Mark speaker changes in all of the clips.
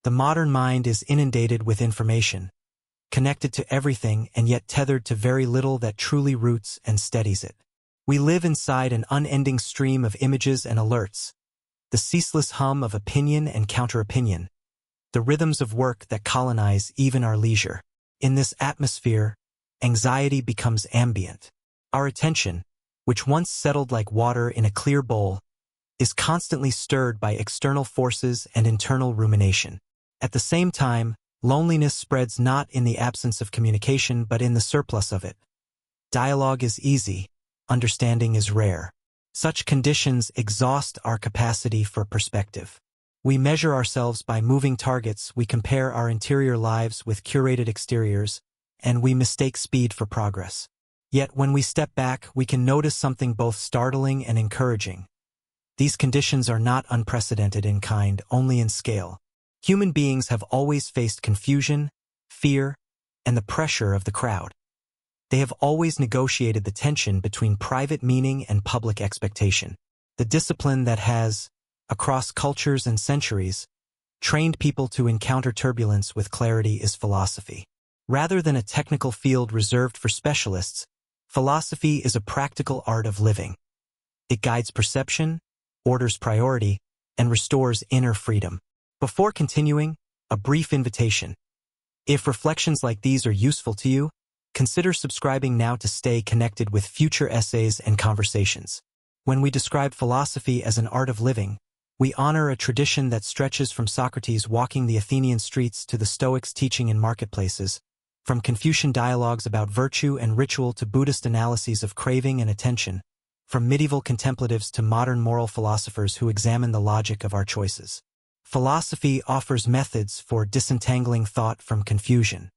Speaker 1: The modern mind is inundated with information, connected to everything and yet tethered to very little that truly roots and steadies it. We live inside an unending stream of images and alerts, the ceaseless hum of opinion and counter-opinion, the rhythms of work that colonize even our leisure. In this atmosphere, anxiety becomes ambient. Our attention, which once settled like water in a clear bowl, is constantly stirred by external forces and internal rumination. At the same time, loneliness spreads not in the absence of communication but in the surplus of it. Dialogue is easy, understanding is rare. Such conditions exhaust our capacity for perspective. We measure ourselves by moving targets, we compare our interior lives with curated exteriors, and we mistake speed for progress. Yet when we step back, we can notice something both startling and encouraging. These conditions are not unprecedented in kind, only in scale. Human beings have always faced confusion, fear, and the pressure of the crowd. They have always negotiated the tension between private meaning and public expectation. The discipline that has, across cultures and centuries, trained people to encounter turbulence with clarity is philosophy. Rather than a technical field reserved for specialists, philosophy is a practical art of living. It guides perception, orders priority, and restores inner freedom. Before continuing, a brief invitation. If reflections like these are useful to you, consider subscribing now to stay connected with future essays and conversations. When we describe philosophy as an art of living, we honor a tradition that stretches from Socrates walking the Athenian streets to the Stoics teaching in marketplaces, from Confucian dialogues about virtue and ritual to Buddhist analyses of craving and attention, from medieval contemplatives to modern moral philosophers who examine the logic of our choices. Philosophy offers methods for disentangling thought from confusion.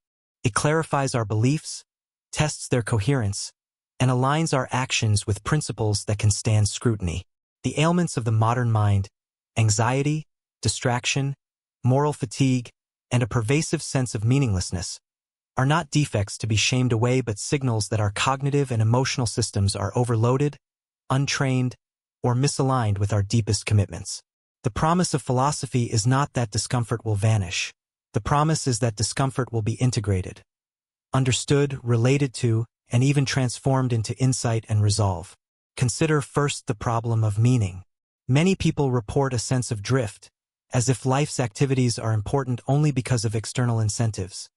Speaker 1: It clarifies our beliefs, tests their coherence, and aligns our actions with principles that can stand scrutiny. The ailments of the modern mind, anxiety, distraction, moral fatigue, and a pervasive sense of meaninglessness, are not defects to be shamed away but signals that our cognitive and emotional systems are overloaded, untrained, or misaligned with our deepest commitments. The promise of philosophy is not that discomfort will vanish. The promise is that discomfort will be integrated, understood, related to, and even transformed into insight and resolve. Consider first the problem of meaning. Many people report a sense of drift, as if life's activities are important only because of external incentives.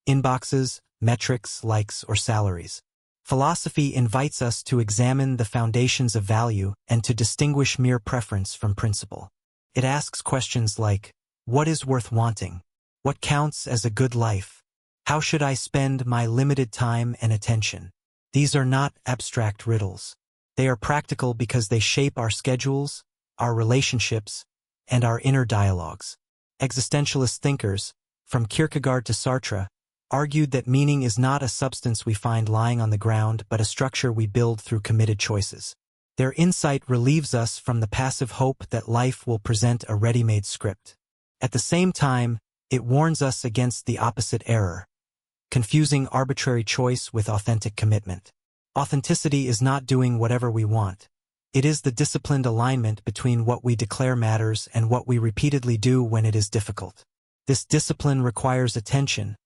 Speaker 1: Inboxes, metrics, likes, or salaries. Philosophy invites us to examine the foundations of value and to distinguish mere preference from principle. It asks questions like, what is worth wanting? What counts as a good life? How should I spend my limited time and attention? These are not abstract riddles. They are practical because they shape our schedules, our relationships, and our inner dialogues. Existentialist thinkers, from Kierkegaard to Sartre, argued that meaning is not a substance we find lying on the ground but a structure we build through committed choices. Their insight relieves us from the passive hope that life will present a ready-made script. At the same time, it warns us against the opposite error, confusing arbitrary choice with authentic commitment. Authenticity is not doing whatever we want. It is the disciplined alignment between what we declare matters and what we repeatedly do when it is difficult. This discipline requires attention,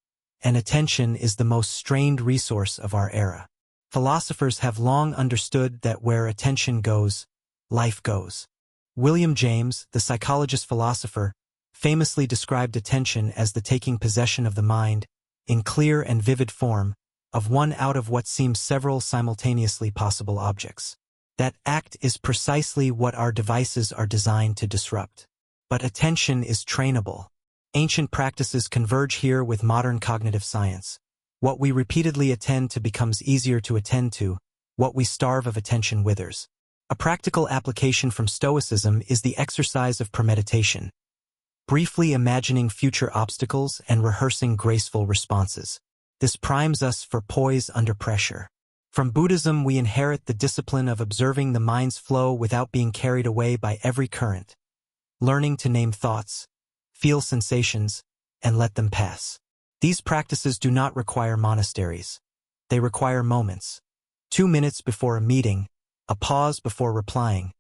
Speaker 1: and attention is the most strained resource of our era. Philosophers have long understood that where attention goes, life goes. William James, the psychologist-philosopher, famously described attention as the taking possession of the mind, in clear and vivid form, of one out of what seems several simultaneously possible objects. That act is precisely what our devices are designed to disrupt. But attention is trainable. Ancient practices converge here with modern cognitive science. What we repeatedly attend to becomes easier to attend to, what we starve of attention withers. A practical application from Stoicism is the exercise of premeditation, briefly imagining future obstacles and rehearsing graceful responses. This primes us for poise under pressure. From Buddhism, we inherit the discipline of observing the mind's flow without being carried away by every current, learning to name thoughts, feel sensations, and let them pass. These practices do not require monasteries. They require moments. 2 minutes before a meeting, a pause before replying,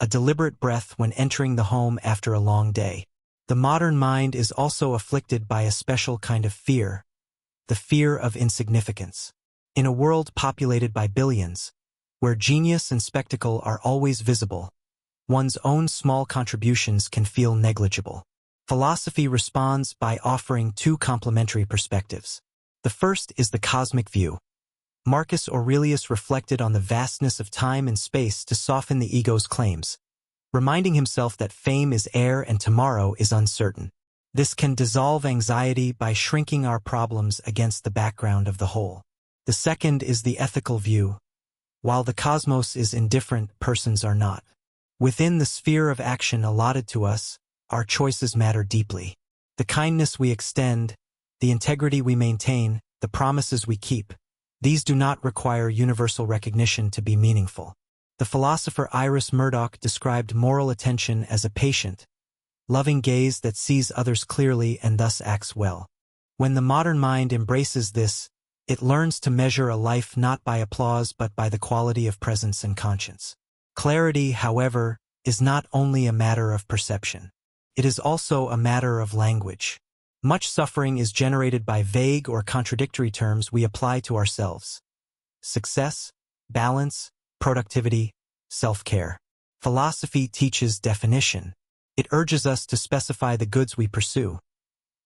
Speaker 1: a deliberate breath when entering the home after a long day. The modern mind is also afflicted by a special kind of fear, the fear of insignificance. In a world populated by billions, where genius and spectacle are always visible, one's own small contributions can feel negligible. Philosophy responds by offering two complementary perspectives. The first is the cosmic view. Marcus Aurelius reflected on the vastness of time and space to soften the ego's claims, reminding himself that fame is air and tomorrow is uncertain. This can dissolve anxiety by shrinking our problems against the background of the whole. The second is the ethical view. While the cosmos is indifferent, persons are not. Within the sphere of action allotted to us, our choices matter deeply. The kindness we extend, the integrity we maintain, the promises we keep, these do not require universal recognition to be meaningful. The philosopher Iris Murdoch described moral attention as a patient, loving gaze that sees others clearly and thus acts well. When the modern mind embraces this, it learns to measure a life not by applause but by the quality of presence and conscience. Clarity, however, is not only a matter of perception. It is also a matter of language. Much suffering is generated by vague or contradictory terms we apply to ourselves. Success, balance, productivity, self-care. Philosophy teaches definition. It urges us to specify the goods we pursue.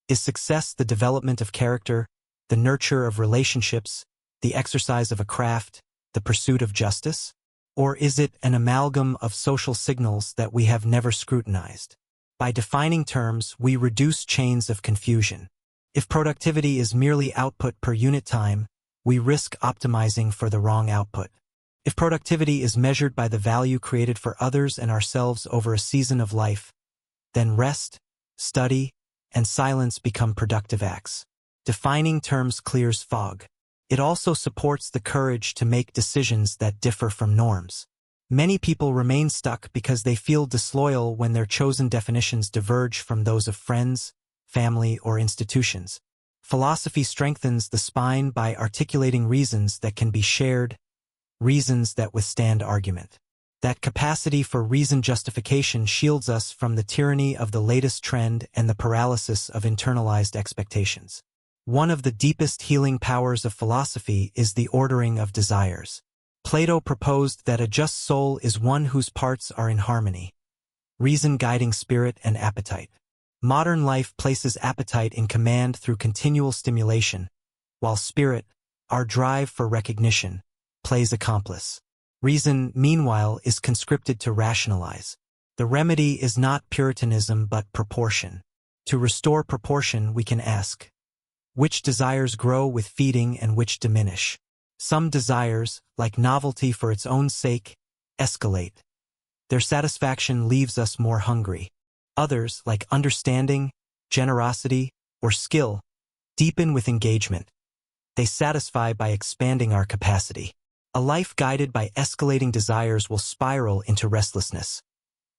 Speaker 1: Is success the development of character, the nurture of relationships, the exercise of a craft, the pursuit of justice? Or is it an amalgam of social signals that we have never scrutinized? By defining terms, we reduce chains of confusion. If productivity is merely output per unit time, we risk optimizing for the wrong output. If productivity is measured by the value created for others and ourselves over a season of life, then rest, study, and silence become productive acts. Defining terms clears fog. It also supports the courage to make decisions that differ from norms. Many people remain stuck because they feel disloyal when their chosen definitions diverge from those of friends, family, or institutions. Philosophy strengthens the spine by articulating reasons that can be shared, reasons that withstand argument. That capacity for reasoned justification shields us from the tyranny of the latest trend and the paralysis of internalized expectations. One of the deepest healing powers of philosophy is the ordering of desires. Plato proposed that a just soul is one whose parts are in harmony, reason guiding spirit and appetite. Modern life places appetite in command through continual stimulation, while spirit, our drive for recognition, plays accomplice. Reason, meanwhile, is conscripted to rationalize. The remedy is not Puritanism but proportion. To restore proportion, we can ask, which desires grow with feeding and which diminish? Some desires, like novelty for its own sake, escalate. Their satisfaction leaves us more hungry. Others, like understanding, generosity, or skill, deepen with engagement. They satisfy by expanding our capacity. A life guided by escalating desires will spiral into restlessness.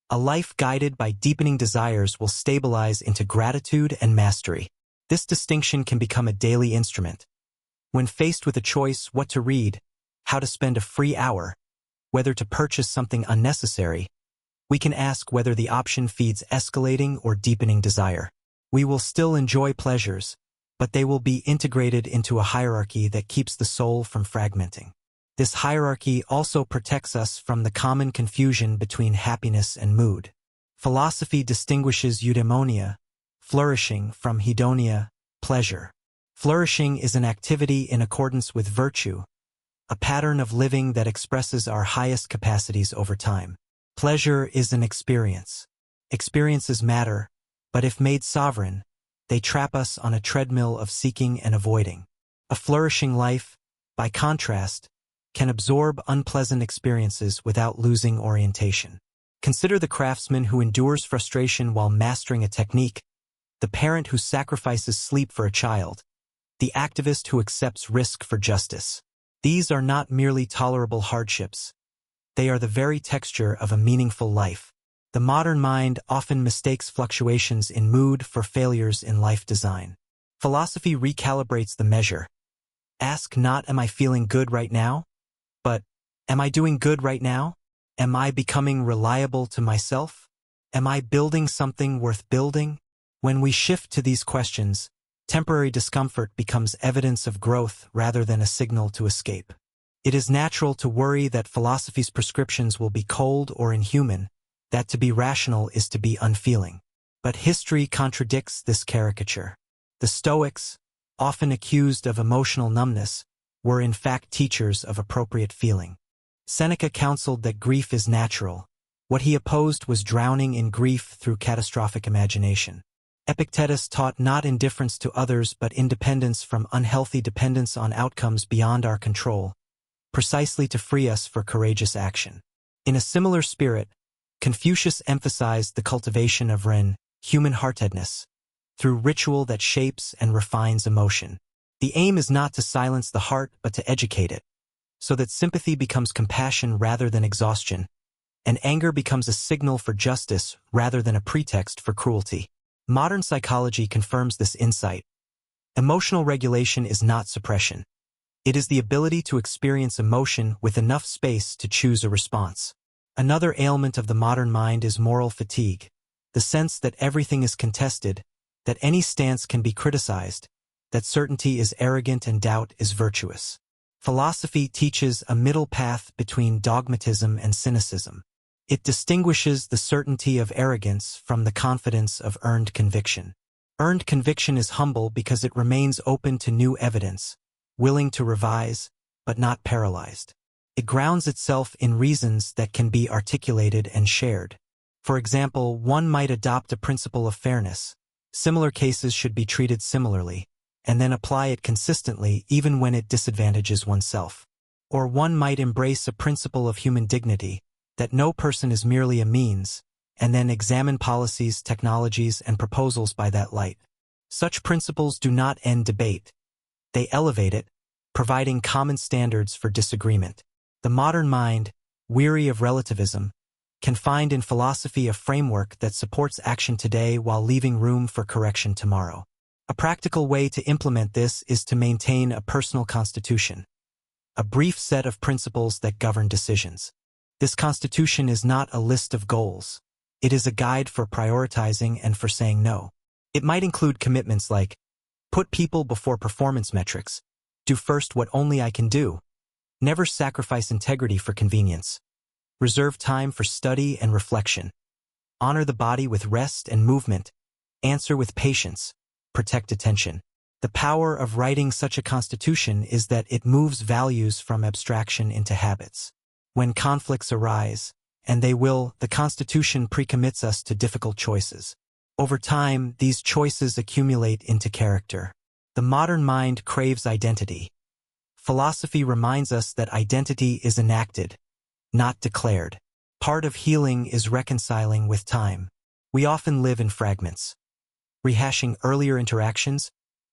Speaker 1: A life guided by deepening desires will stabilize into gratitude and mastery. This distinction can become a daily instrument. When faced with a choice what to read, how to spend a free hour, whether to purchase something unnecessary, we can ask whether the option feeds escalating or deepening desire. We will still enjoy pleasures, but they will be integrated into a hierarchy that keeps the soul from fragmenting. This hierarchy also protects us from the common confusion between happiness and mood. Philosophy distinguishes eudaimonia, flourishing, from hedonia, pleasure. Flourishing is an activity in accordance with virtue, a pattern of living that expresses our highest capacities over time. Pleasure is an experience. Experiences matter, but if made sovereign, they trap us on a treadmill of seeking and avoiding. A flourishing life, by contrast, can absorb unpleasant experiences without losing orientation. Consider the craftsman who endures frustration while mastering a technique, the parent who sacrifices sleep for a child, the activist who accepts risk for justice. These are not merely tolerable hardships. They are the very texture of a meaningful life. The modern mind often mistakes fluctuations in mood for failures in life design. Philosophy recalibrates the measure. Ask not, am I feeling good right now? But, am I doing good right now? Am I becoming reliable to myself? Am I building something worth building? When we shift to these questions, temporary discomfort becomes evidence of growth rather than a signal to escape. It is natural to worry that philosophy's prescriptions will be cold or inhuman, that to be rational is to be unfeeling. But history contradicts this caricature. The Stoics, often accused of emotional numbness, were in fact teachers of appropriate feeling. Seneca counseled that grief is natural. What he opposed was drowning in grief through catastrophic imagination. Epictetus taught not indifference to others but independence from unhealthy dependence on outcomes beyond our control, precisely to free us for courageous action. In a similar spirit, Confucius emphasized the cultivation of human-heartedness, through ritual that shapes and refines emotion. The aim is not to silence the heart but to educate it, so that sympathy becomes compassion rather than exhaustion, and anger becomes a signal for justice rather than a pretext for cruelty. Modern psychology confirms this insight. Emotional regulation is not suppression. It is the ability to experience emotion with enough space to choose a response. Another ailment of the modern mind is moral fatigue, the sense that everything is contested, that any stance can be criticized, that certainty is arrogant and doubt is virtuous. Philosophy teaches a middle path between dogmatism and cynicism. It distinguishes the certainty of arrogance from the confidence of earned conviction. Earned conviction is humble because it remains open to new evidence, willing to revise, but not paralyzed. It grounds itself in reasons that can be articulated and shared. For example, one might adopt a principle of fairness. Similar cases should be treated similarly, and then apply it consistently even when it disadvantages oneself. Or one might embrace a principle of human dignity, that no person is merely a means, and then examine policies, technologies, and proposals by that light. Such principles do not end debate. They elevate it, providing common standards for disagreement. The modern mind, weary of relativism, can find in philosophy a framework that supports action today while leaving room for correction tomorrow. A practical way to implement this is to maintain a personal constitution, a brief set of principles that govern decisions. This constitution is not a list of goals. It is a guide for prioritizing and for saying no. It might include commitments like, put people before performance metrics, do first what only I can do, never sacrifice integrity for convenience, reserve time for study and reflection, honor the body with rest and movement, answer with patience, protect attention. The power of writing such a constitution is that it moves values from abstraction into habits. When conflicts arise, and they will, the Constitution pre-commits us to difficult choices. Over time, these choices accumulate into character. The modern mind craves identity. Philosophy reminds us that identity is enacted, not declared. Part of healing is reconciling with time. We often live in fragments, rehashing earlier interactions,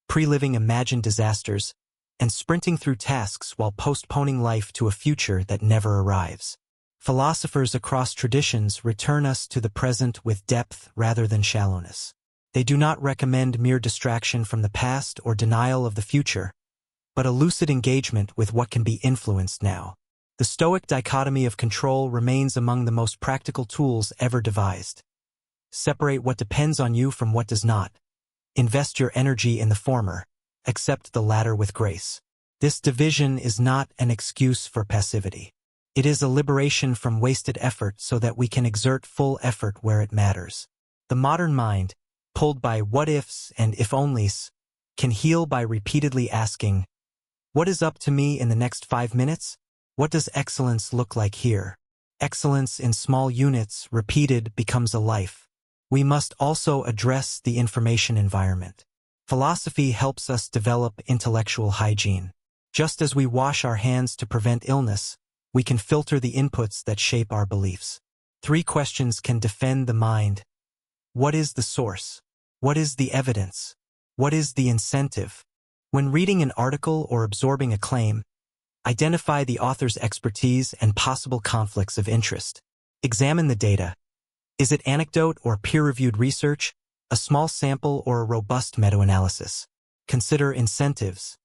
Speaker 1: pre-living imagined disasters, and sprinting through tasks while postponing life to a future that never arrives. Philosophers across traditions return us to the present with depth rather than shallowness. They do not recommend mere distraction from the past or denial of the future, but a lucid engagement with what can be influenced now. The Stoic dichotomy of control remains among the most practical tools ever devised. Separate what depends on you from what does not. Invest your energy in the former. Accept the latter with grace. This division is not an excuse for passivity. It is a liberation from wasted effort so that we can exert full effort where it matters. The modern mind, pulled by what-ifs and if-onlys, can heal by repeatedly asking, what is up to me in the next 5 minutes? What does excellence look like here? Excellence in small units, repeated, becomes a life. We must also address the information environment. Philosophy helps us develop intellectual hygiene. Just as we wash our hands to prevent illness, we can filter the inputs that shape our beliefs. 3 questions can defend the mind. What is the source? What is the evidence? What is the incentive? When reading an article or absorbing a claim, identify the author's expertise and possible conflicts of interest. Examine the data. Is it anecdote or peer-reviewed research, a small sample or a robust meta-analysis? Consider incentives.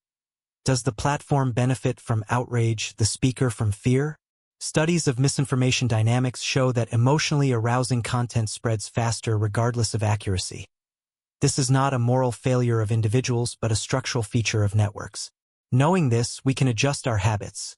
Speaker 1: Does the platform benefit from outrage, the speaker from fear? Studies of misinformation dynamics show that emotionally arousing content spreads faster regardless of accuracy. This is not a moral failure of individuals but a structural feature of networks. Knowing this, we can adjust our habits.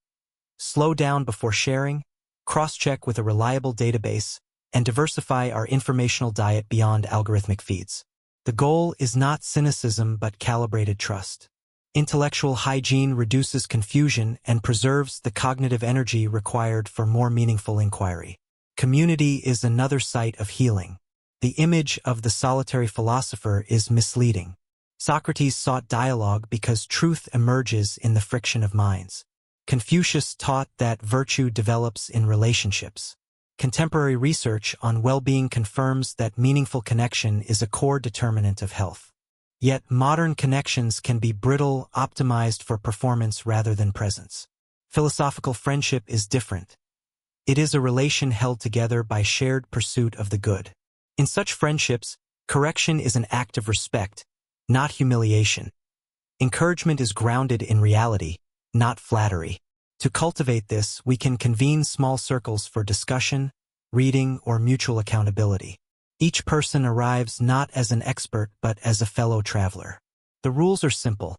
Speaker 1: Slow down before sharing, cross-check with a reliable database, and diversify our informational diet beyond algorithmic feeds. The goal is not cynicism but calibrated trust. Intellectual hygiene reduces confusion and preserves the cognitive energy required for more meaningful inquiry. Community is another site of healing. The image of the solitary philosopher is misleading. Socrates sought dialogue because truth emerges in the friction of minds. Confucius taught that virtue develops in relationships. Contemporary research on well-being confirms that meaningful connection is a core determinant of health. Yet modern connections can be brittle, optimized for performance rather than presence. Philosophical friendship is different. It is a relation held together by shared pursuit of the good. In such friendships, correction is an act of respect, not humiliation. Encouragement is grounded in reality, not flattery. To cultivate this, we can convene small circles for discussion, reading, or mutual accountability. Each person arrives not as an expert but as a fellow traveler. The rules are simple.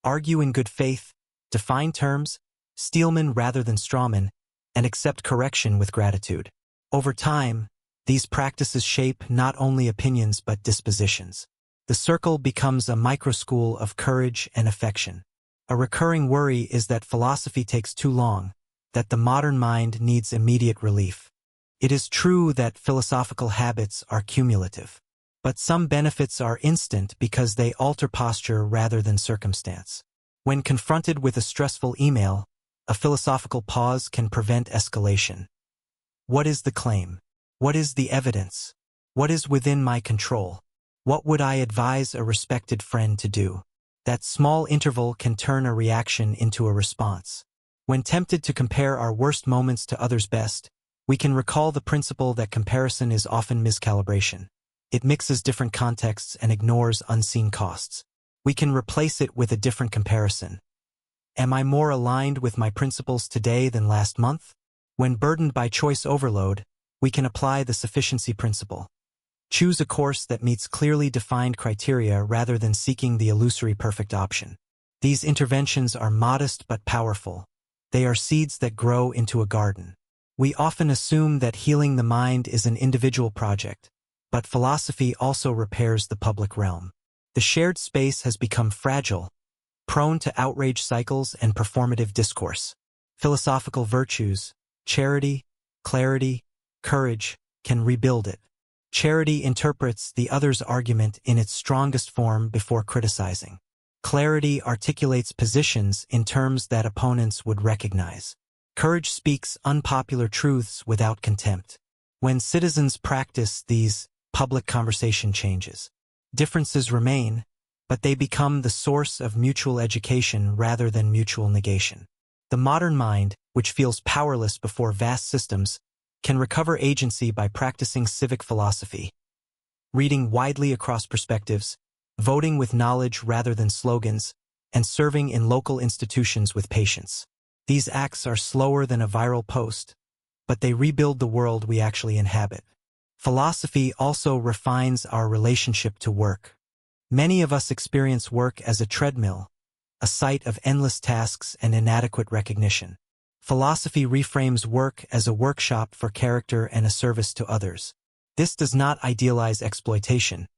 Speaker 1: Argue in good faith, define terms, steelman rather than strawman, and accept correction with gratitude. Over time, these practices shape not only opinions but dispositions. The circle becomes a microschool of courage and affection. A recurring worry is that philosophy takes too long, that the modern mind needs immediate relief. It is true that philosophical habits are cumulative, but some benefits are instant because they alter posture rather than circumstance. When confronted with a stressful email, a philosophical pause can prevent escalation. What is the claim? What is the evidence? What is within my control? What would I advise a respected friend to do? That small interval can turn a reaction into a response. When tempted to compare our worst moments to others' best, we can recall the principle that comparison is often miscalibration. It mixes different contexts and ignores unseen costs. We can replace it with a different comparison. Am I more aligned with my principles today than last month? When burdened by choice overload, we can apply the sufficiency principle. Choose a course that meets clearly defined criteria rather than seeking the illusory perfect option. These interventions are modest but powerful. They are seeds that grow into a garden. We often assume that healing the mind is an individual project, but philosophy also repairs the public realm. The shared space has become fragile, prone to outrage cycles and performative discourse. Philosophical virtues, charity, clarity, courage, can rebuild it. Charity interprets the other's argument in its strongest form before criticizing. Clarity articulates positions in terms that opponents would recognize. Courage speaks unpopular truths without contempt. When citizens practice these, public conversation changes. Differences remain, but they become the source of mutual education rather than mutual negation. The modern mind, which feels powerless before vast systems, can recover agency by practicing civic philosophy, reading widely across perspectives, voting with knowledge rather than slogans, and serving in local institutions with patience. These acts are slower than a viral post, but they rebuild the world we actually inhabit. Philosophy also refines our relationship to work. Many of us experience work as a treadmill, a site of endless tasks and inadequate recognition. Philosophy reframes work as a workshop for character and a service to others. This does not idealize exploitation.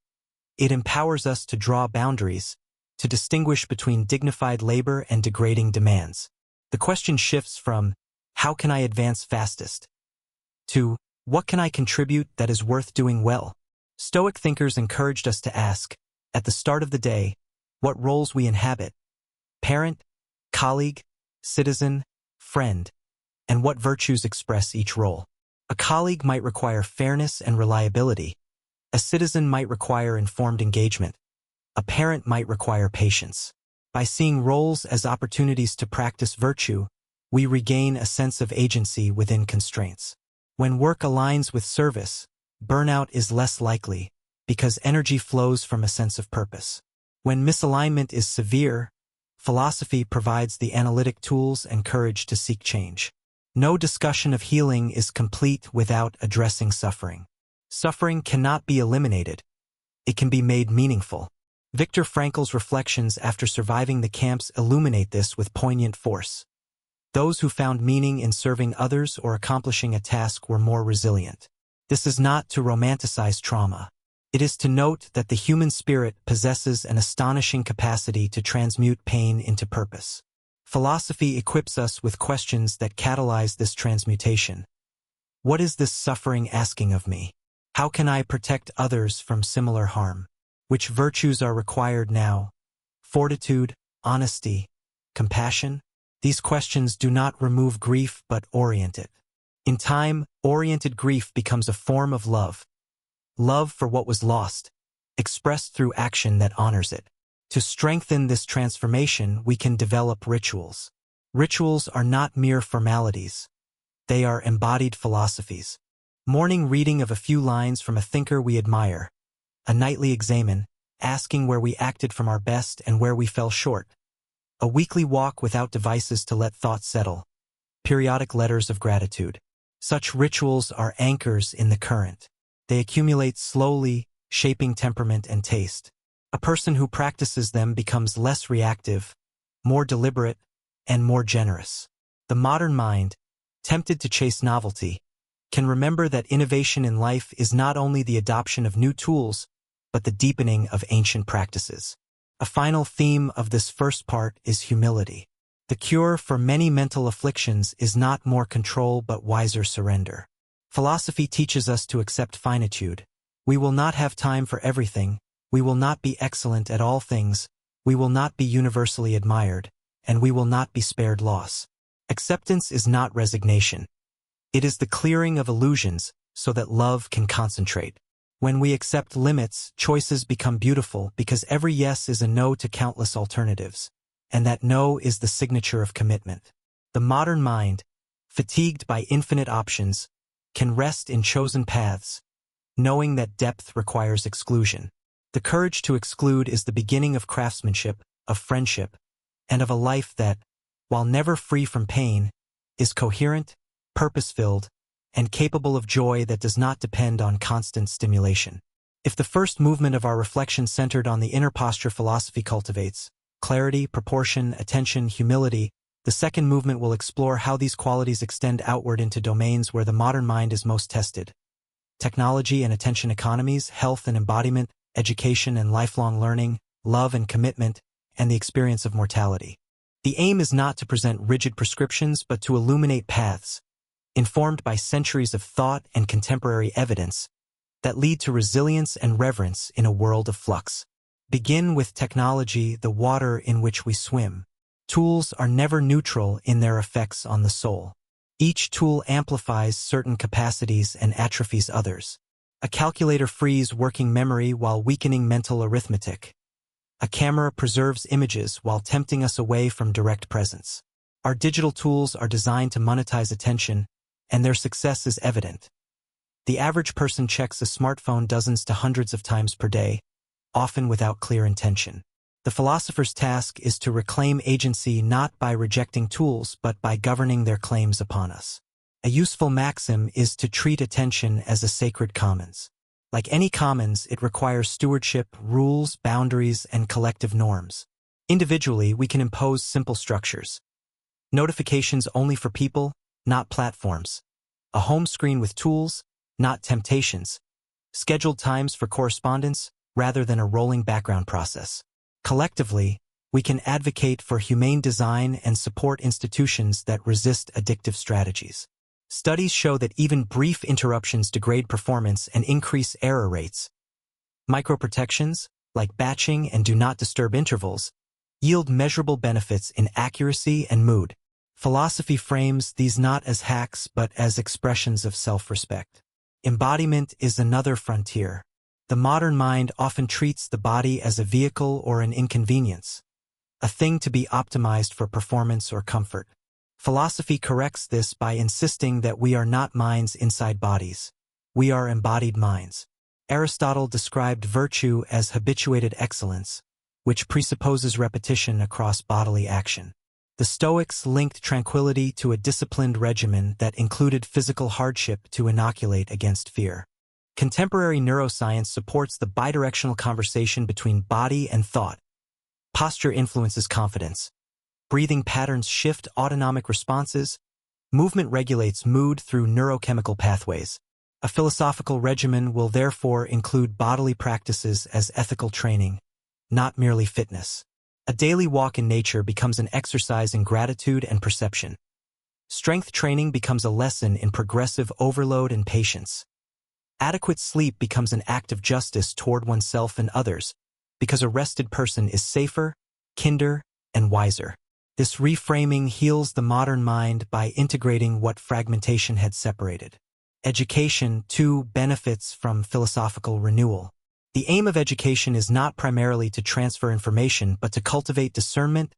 Speaker 1: It empowers us to draw boundaries, to distinguish between dignified labor and degrading demands. The question shifts from, how can I advance fastest? To, what can I contribute that is worth doing well? Stoic thinkers encouraged us to ask, at the start of the day, what roles we inhabit: parent, colleague, citizen, friend, and what virtues express each role. A colleague might require fairness and reliability. A citizen might require informed engagement. A parent might require patience. By seeing roles as opportunities to practice virtue, we regain a sense of agency within constraints. When work aligns with service, burnout is less likely, because energy flows from a sense of purpose. When misalignment is severe, philosophy provides the analytic tools and courage to seek change. No discussion of healing is complete without addressing suffering. Suffering cannot be eliminated. it can be made meaningful. Viktor Frankl's reflections after surviving the camps illuminate this with poignant force. Those who found meaning in serving others or accomplishing a task were more resilient. This is not to romanticize trauma. It is to note that the human spirit possesses an astonishing capacity to transmute pain into purpose. Philosophy equips us with questions that catalyze this transmutation. What is this suffering asking of me? How can I protect others from similar harm? Which virtues are required now? Fortitude, honesty, compassion? These questions do not remove grief but orient it. In time, oriented grief becomes a form of love. Love for what was lost, expressed through action that honors it. To strengthen this transformation, we can develop rituals. Rituals are not mere formalities. They are embodied philosophies. Morning reading of a few lines from a thinker we admire. A nightly examen, asking where we acted from our best and where we fell short. A weekly walk without devices to let thoughts settle. Periodic letters of gratitude. Such rituals are anchors in the current. They accumulate slowly, shaping temperament and taste. A person who practices them becomes less reactive, more deliberate, and more generous. The modern mind, tempted to chase novelty, can remember that innovation in life is not only the adoption of new tools, but the deepening of ancient practices. A final theme of this first part is humility. The cure for many mental afflictions is not more control but wiser surrender. Philosophy teaches us to accept finitude. We will not have time for everything, we will not be excellent at all things, we will not be universally admired, and we will not be spared loss. Acceptance is not resignation. It is the clearing of illusions so that love can concentrate. When we accept limits, choices become beautiful because every yes is a no to countless alternatives, and that no is the signature of commitment. The modern mind, fatigued by infinite options, can rest in chosen paths, knowing that depth requires exclusion. The courage to exclude is the beginning of craftsmanship, of friendship, and of a life that, while never free from pain, is coherent, purpose-filled, and capable of joy that does not depend on constant stimulation. If the first movement of our reflection centered on the inner posture philosophy cultivates, clarity, proportion, attention, humility, the second movement will explore how these qualities extend outward into domains where the modern mind is most tested. Technology and attention economies, health and embodiment, education and lifelong learning, love and commitment, and the experience of mortality. The aim is not to present rigid prescriptions but to illuminate paths, informed by centuries of thought and contemporary evidence, that lead to resilience and reverence in a world of flux. Begin with technology, the water in which we swim. Tools are never neutral in their effects on the soul. Each tool amplifies certain capacities and atrophies others. A calculator frees working memory while weakening mental arithmetic. A camera preserves images while tempting us away from direct presence. Our digital tools are designed to monetize attention, and their success is evident. The average person checks a smartphone dozens to hundreds of times per day, often without clear intention. The philosopher's task is to reclaim agency not by rejecting tools but by governing their claims upon us. A useful maxim is to treat attention as a sacred commons. Like any commons, it requires stewardship, rules, boundaries, and collective norms. Individually, we can impose simple structures. Notifications only for people, not platforms. A home screen with tools, not temptations. Scheduled times for correspondence, rather than a rolling background process. Collectively, we can advocate for humane design and support institutions that resist addictive strategies. Studies show that even brief interruptions degrade performance and increase error rates. Microprotections, like batching and do not disturb intervals, yield measurable benefits in accuracy and mood. Philosophy frames these not as hacks but as expressions of self-respect. Embodiment is another frontier. The modern mind often treats the body as a vehicle or an inconvenience, a thing to be optimized for performance or comfort. Philosophy corrects this by insisting that we are not minds inside bodies. We are embodied minds. Aristotle described virtue as habituated excellence, which presupposes repetition across bodily action. The Stoics linked tranquility to a disciplined regimen that included physical hardship to inoculate against fear. Contemporary neuroscience supports the bidirectional conversation between body and thought. Posture influences confidence. Breathing patterns shift autonomic responses. Movement regulates mood through neurochemical pathways. A philosophical regimen will therefore include bodily practices as ethical training, not merely fitness. A daily walk in nature becomes an exercise in gratitude and perception. Strength training becomes a lesson in progressive overload and patience. Adequate sleep becomes an act of justice toward oneself and others, because a rested person is safer, kinder, and wiser. This reframing heals the modern mind by integrating what fragmentation had separated. Education, too, benefits from philosophical renewal. The aim of education is not primarily to transfer information, but to cultivate discernment,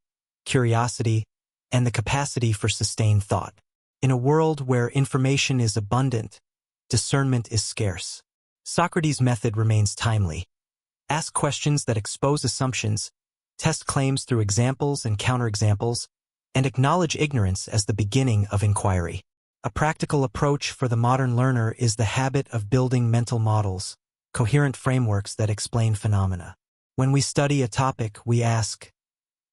Speaker 1: curiosity, and the capacity for sustained thought. In a world where information is abundant, discernment is scarce. Socrates' method remains timely. Ask questions that expose assumptions, test claims through examples and counterexamples, and acknowledge ignorance as the beginning of inquiry. A practical approach for the modern learner is the habit of building mental models, coherent frameworks that explain phenomena. When we study a topic, we ask,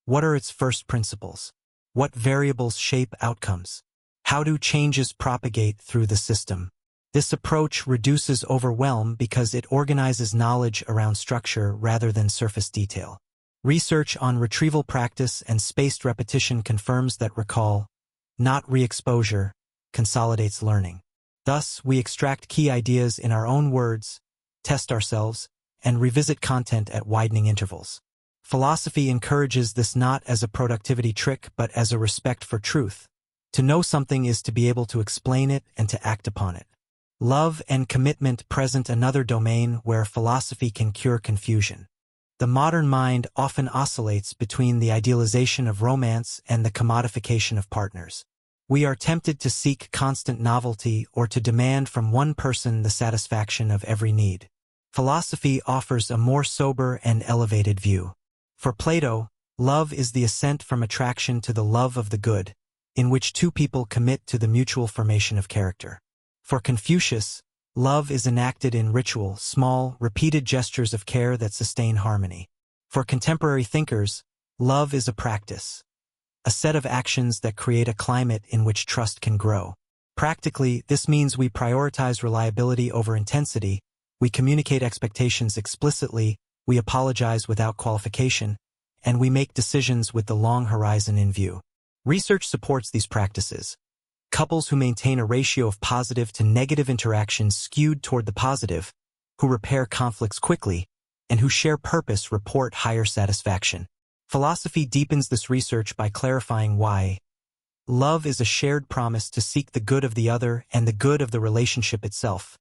Speaker 1: what are its first principles? What variables shape outcomes? How do changes propagate through the system? This approach reduces overwhelm because it organizes knowledge around structure rather than surface detail. Research on retrieval practice and spaced repetition confirms that recall, not re-exposure, consolidates learning. Thus, we extract key ideas in our own words, test ourselves, and revisit content at widening intervals. Philosophy encourages this not as a productivity trick but as a respect for truth. To know something is to be able to explain it and to act upon it. Love and commitment present another domain where philosophy can cure confusion. The modern mind often oscillates between the idealization of romance and the commodification of partners. We are tempted to seek constant novelty or to demand from one person the satisfaction of every need. Philosophy offers a more sober and elevated view. For Plato, love is the ascent from attraction to the love of the good, in which two people commit to the mutual formation of character. For Confucius, love is enacted in ritual, small, repeated gestures of care that sustain harmony. For contemporary thinkers, love is a practice, a set of actions that create a climate in which trust can grow. Practically, this means we prioritize reliability over intensity, we communicate expectations explicitly, we apologize without qualification, and we make decisions with the long horizon in view. Research supports these practices. Couples who maintain a ratio of positive to negative interactions skewed toward the positive, who repair conflicts quickly, and who share purpose report higher satisfaction. Philosophy deepens this research by clarifying why. Love is a shared promise to seek the good of the other and the good of the relationship itself,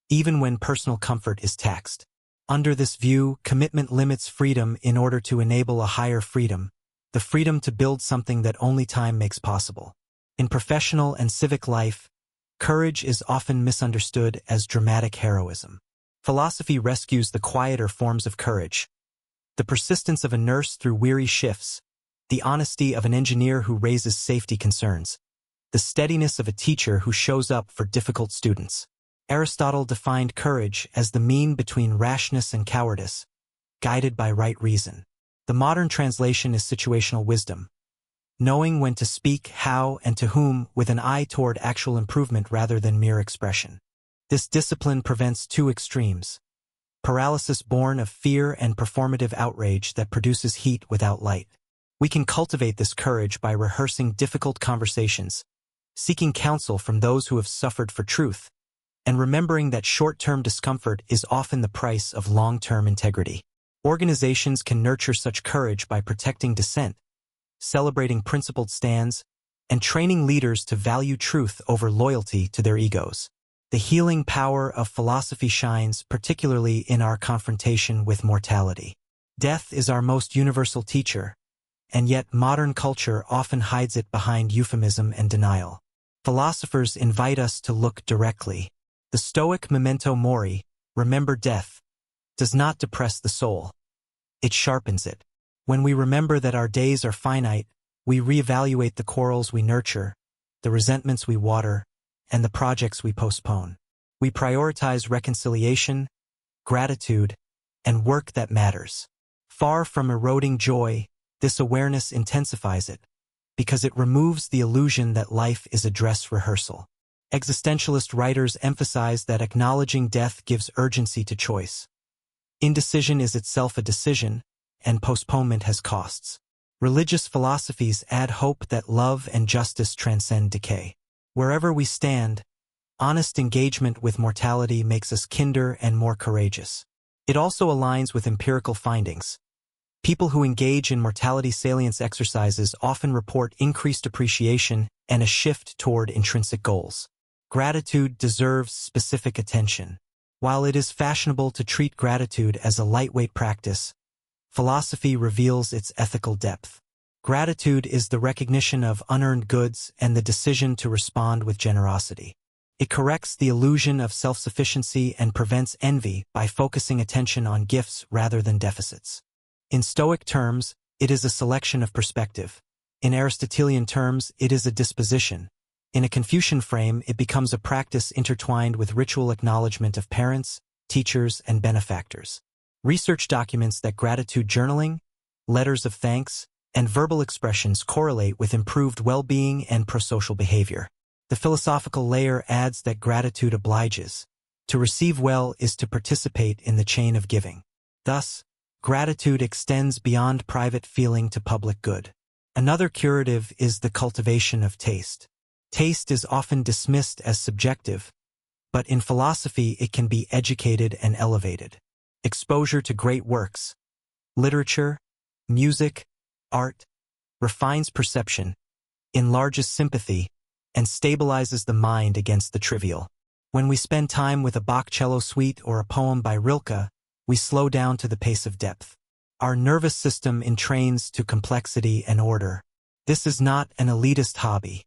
Speaker 1: even when personal comfort is taxed. Under this view, commitment limits freedom in order to enable a higher freedom, the freedom to build something that only time makes possible. In professional and civic life, courage is often misunderstood as dramatic heroism. Philosophy rescues the quieter forms of courage. The persistence of a nurse through weary shifts, the honesty of an engineer who raises safety concerns, the steadiness of a teacher who shows up for difficult students. Aristotle defined courage as the mean between rashness and cowardice, guided by right reason. The modern translation is situational wisdom, knowing when to speak, how, and to whom with an eye toward actual improvement rather than mere expression. This discipline prevents two extremes: paralysis born of fear and performative outrage that produces heat without light. We can cultivate this courage by rehearsing difficult conversations, seeking counsel from those who have suffered for truth, and remembering that short-term discomfort is often the price of long-term integrity. Organizations can nurture such courage by protecting dissent, celebrating principled stands, and training leaders to value truth over loyalty to their egos. The healing power of philosophy shines particularly in our confrontation with mortality. Death is our most universal teacher, and yet modern culture often hides it behind euphemism and denial. Philosophers invite us to look directly. The Stoic memento mori, remember death, does not depress the soul. It sharpens it. When we remember that our days are finite, we reevaluate the quarrels we nurture, the resentments we water, and the projects we postpone. We prioritize reconciliation, gratitude, and work that matters. Far from eroding joy, this awareness intensifies it, because it removes the illusion that life is a dress rehearsal. Existentialist writers emphasize that acknowledging death gives urgency to choice. Indecision is itself a decision, and postponement has costs. Religious philosophies add hope that love and justice transcend decay. Wherever we stand, honest engagement with mortality makes us kinder and more courageous. It also aligns with empirical findings. People who engage in mortality salience exercises often report increased appreciation and a shift toward intrinsic goals. Gratitude deserves specific attention. While it is fashionable to treat gratitude as a lightweight practice, philosophy reveals its ethical depth. Gratitude is the recognition of unearned goods and the decision to respond with generosity. It corrects the illusion of self-sufficiency and prevents envy by focusing attention on gifts rather than deficits. In Stoic terms, it is a selection of perspective. In Aristotelian terms, it is a disposition. In a Confucian frame, it becomes a practice intertwined with ritual acknowledgement of parents, teachers, and benefactors. Research documents that gratitude journaling, letters of thanks, and verbal expressions correlate with improved well-being and prosocial behavior. The philosophical layer adds that gratitude obliges. To receive well is to participate in the chain of giving. Thus, gratitude extends beyond private feeling to public good. Another curative is the cultivation of taste. Taste is often dismissed as subjective, but in philosophy it can be educated and elevated. Exposure to great works, literature, music, art, refines perception, enlarges sympathy, and stabilizes the mind against the trivial. When we spend time with a Bach cello suite or a poem by Rilke, we slow down to the pace of depth. Our nervous system entrains to complexity and order. This is not an elitist hobby.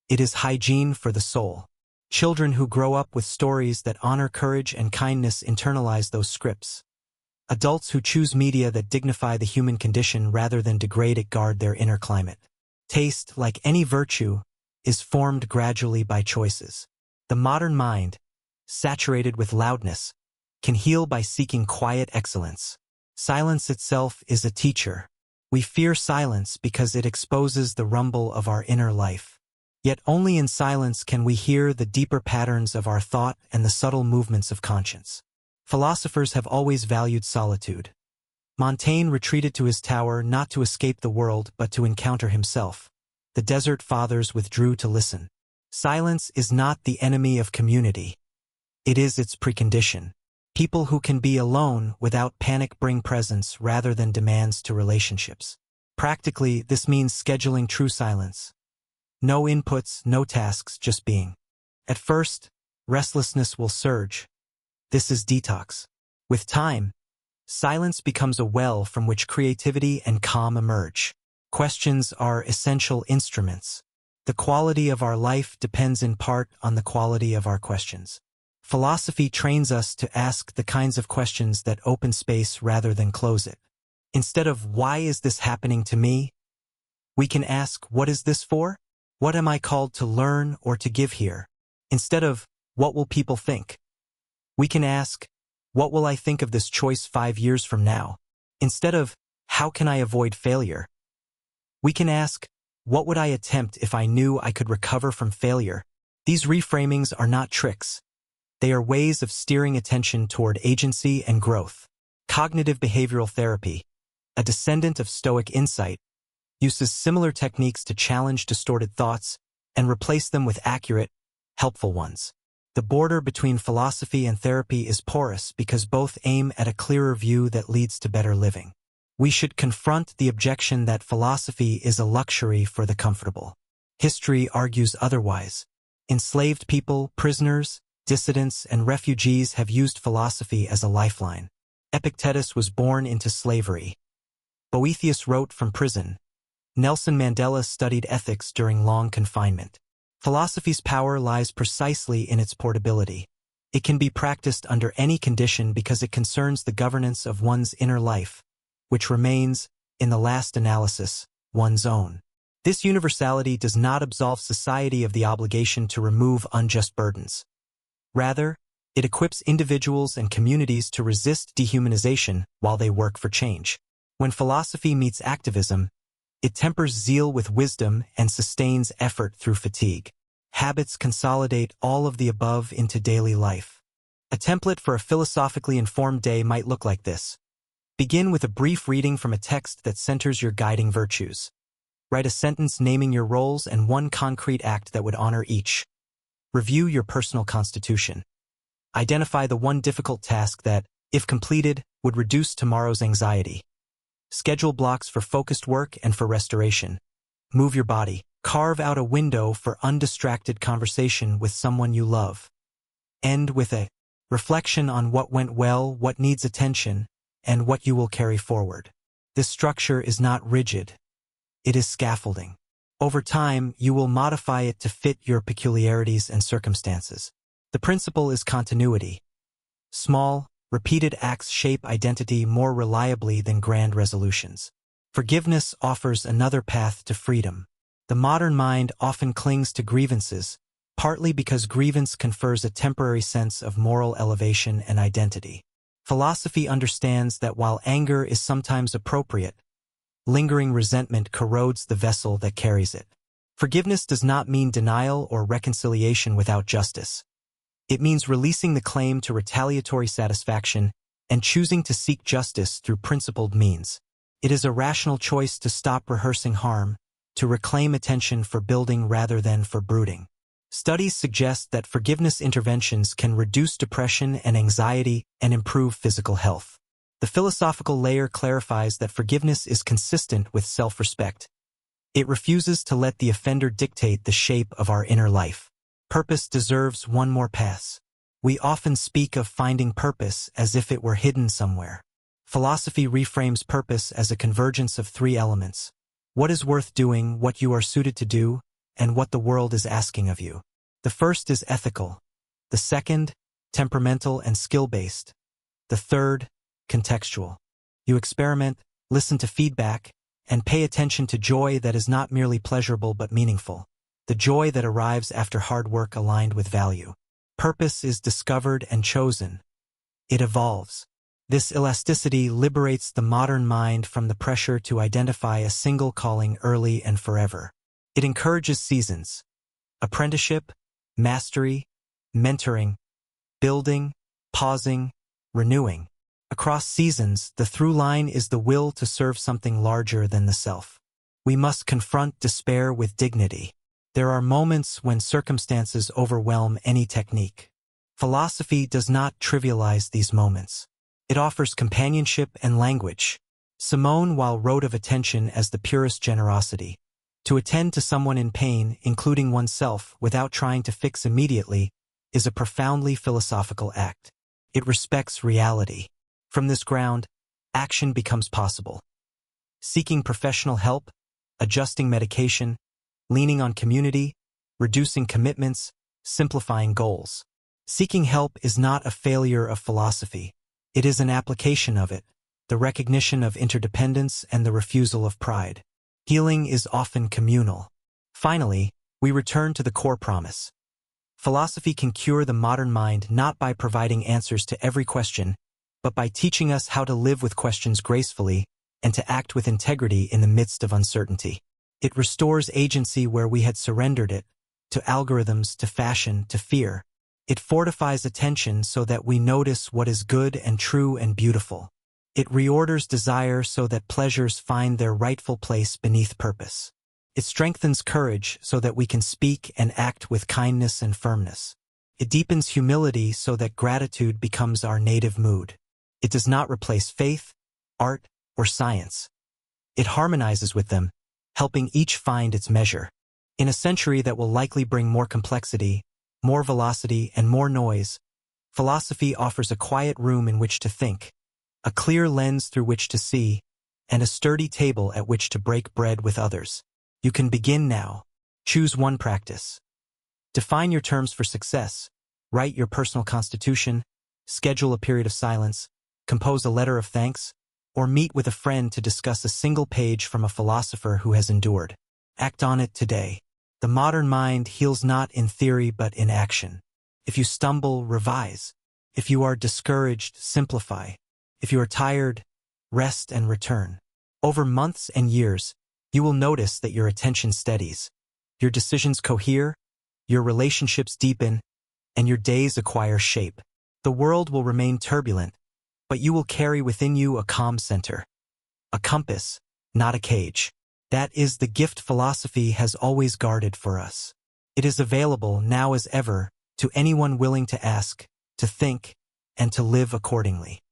Speaker 1: It is hygiene for the soul. Children who grow up with stories that honor courage and kindness internalize those scripts. Adults who choose media that dignify the human condition rather than degrade it guard their inner climate. Taste, like any virtue, is formed gradually by choices. The modern mind, saturated with loudness, can heal by seeking quiet excellence. Silence itself is a teacher. We fear silence because it exposes the rumble of our inner life. Yet only in silence can we hear the deeper patterns of our thought and the subtle movements of conscience. Philosophers have always valued solitude. Montaigne retreated to his tower not to escape the world but to encounter himself. The desert fathers withdrew to listen. Silence is not the enemy of community. It is its precondition. People who can be alone without panic bring presence rather than demands to relationships. Practically, this means scheduling true silence. No inputs, no tasks, just being. At first, restlessness will surge. This is detox. With time, silence becomes a well from which creativity and calm emerge. Questions are essential instruments. The quality of our life depends in part on the quality of our questions. Philosophy trains us to ask the kinds of questions that open space rather than close it. Instead of "Why is this happening to me?" we can ask, "What is this for? What am I called to learn or to give here?" Instead of "What will people think?" we can ask, "What will I think of this choice 5 years from now?" Instead of "How can I avoid failure?" we can ask, "What would I attempt if I knew I could recover from failure?" These reframings are not tricks. They are ways of steering attention toward agency and growth. Cognitive behavioral therapy, a descendant of Stoic insight, uses similar techniques to challenge distorted thoughts and replace them with accurate, helpful ones. The border between philosophy and therapy is porous because both aim at a clearer view that leads to better living. We should confront the objection that philosophy is a luxury for the comfortable. History argues otherwise. Enslaved people, prisoners, dissidents, and refugees have used philosophy as a lifeline. Epictetus was born into slavery. Boethius wrote from prison. Nelson Mandela studied ethics during long confinement. Philosophy's power lies precisely in its portability. It can be practiced under any condition because it concerns the governance of one's inner life, which remains, in the last analysis, one's own. This universality does not absolve society of the obligation to remove unjust burdens. Rather, It equips individuals and communities to resist dehumanization while they work for change. When philosophy meets activism, it tempers zeal with wisdom and sustains effort through fatigue. Habits consolidate all of the above into daily life. A template for a philosophically informed day might look like this. Begin with a brief reading from a text that centers your guiding virtues. Write a sentence naming your roles and one concrete act that would honor each. Review your personal constitution. Identify the one difficult task that, if completed, would reduce tomorrow's anxiety. Schedule blocks for focused work and for restoration. Move your body. Carve out a window for undistracted conversation with someone you love. End with a reflection on what went well, what needs attention, and what you will carry forward. This structure is not rigid. It is scaffolding. Over time, you will modify it to fit your peculiarities and circumstances. The principle is continuity. Small, repeated acts shape identity more reliably than grand resolutions. Forgiveness offers another path to freedom. The modern mind often clings to grievances, partly because grievance confers a temporary sense of moral elevation and identity. Philosophy understands that while anger is sometimes appropriate, lingering resentment corrodes the vessel that carries it. Forgiveness does not mean denial or reconciliation without justice. It means releasing the claim to retaliatory satisfaction and choosing to seek justice through principled means. It is a rational choice to stop rehearsing harm, to reclaim attention for building rather than for brooding. Studies suggest that forgiveness interventions can reduce depression and anxiety and improve physical health. The philosophical layer clarifies that forgiveness is consistent with self-respect. It refuses to let the offender dictate the shape of our inner life. Purpose deserves one more pass. We often speak of finding purpose as if it were hidden somewhere. Philosophy reframes purpose as a convergence of three elements: what is worth doing, what you are suited to do, and what the world is asking of you. The first is ethical. The second, temperamental and skill-based. The third, contextual. You experiment, listen to feedback, and pay attention to joy that is not merely pleasurable but meaningful. The joy that arrives after hard work aligned with value. Purpose is discovered and chosen. It evolves. This elasticity liberates the modern mind from the pressure to identify a single calling early and forever. It encourages seasons: apprenticeship, mastery, mentoring, building, pausing, renewing. Across seasons, the through line is the will to serve something larger than the self. We must confront despair with dignity. There are moments when circumstances overwhelm any technique. Philosophy does not trivialize these moments. It offers companionship and language. Simone Weil wrote of attention as the purest generosity. To attend to someone in pain, including oneself, without trying to fix immediately, is a profoundly philosophical act. It respects reality. From this ground, action becomes possible. Seeking professional help, adjusting medication, leaning on community, reducing commitments, simplifying goals. Seeking help is not a failure of philosophy. It is an application of it, the recognition of interdependence and the refusal of pride. Healing is often communal. Finally, we return to the core promise. Philosophy can cure the modern mind not by providing answers to every question, but by teaching us how to live with questions gracefully and to act with integrity in the midst of uncertainty. It restores agency where we had surrendered it, to algorithms, to fashion, to fear. It fortifies attention so that we notice what is good and true and beautiful. It reorders desire so that pleasures find their rightful place beneath purpose. It strengthens courage so that we can speak and act with kindness and firmness. It deepens humility so that gratitude becomes our native mood. It does not replace faith, art, or science. It harmonizes with them, helping each find its measure. In a century that will likely bring more complexity, more velocity, and more noise, philosophy offers a quiet room in which to think, a clear lens through which to see, and a sturdy table at which to break bread with others. You can begin now. Choose one practice. Define your terms for success. Write your personal constitution, schedule a period of silence, compose a letter of thanks, or meet with a friend to discuss a single page from a philosopher who has endured. Act on it today. The modern mind heals not in theory but in action. If you stumble, revise. If you are discouraged, simplify. If you are tired, rest and return. Over months and years, you will notice that your attention steadies. Your decisions cohere, your relationships deepen, and your days acquire shape. The world will remain turbulent, but you will carry within you a calm center. A compass, not a cage. That is the gift philosophy has always guarded for us. It is available now as ever to anyone willing to ask, to think, and to live accordingly.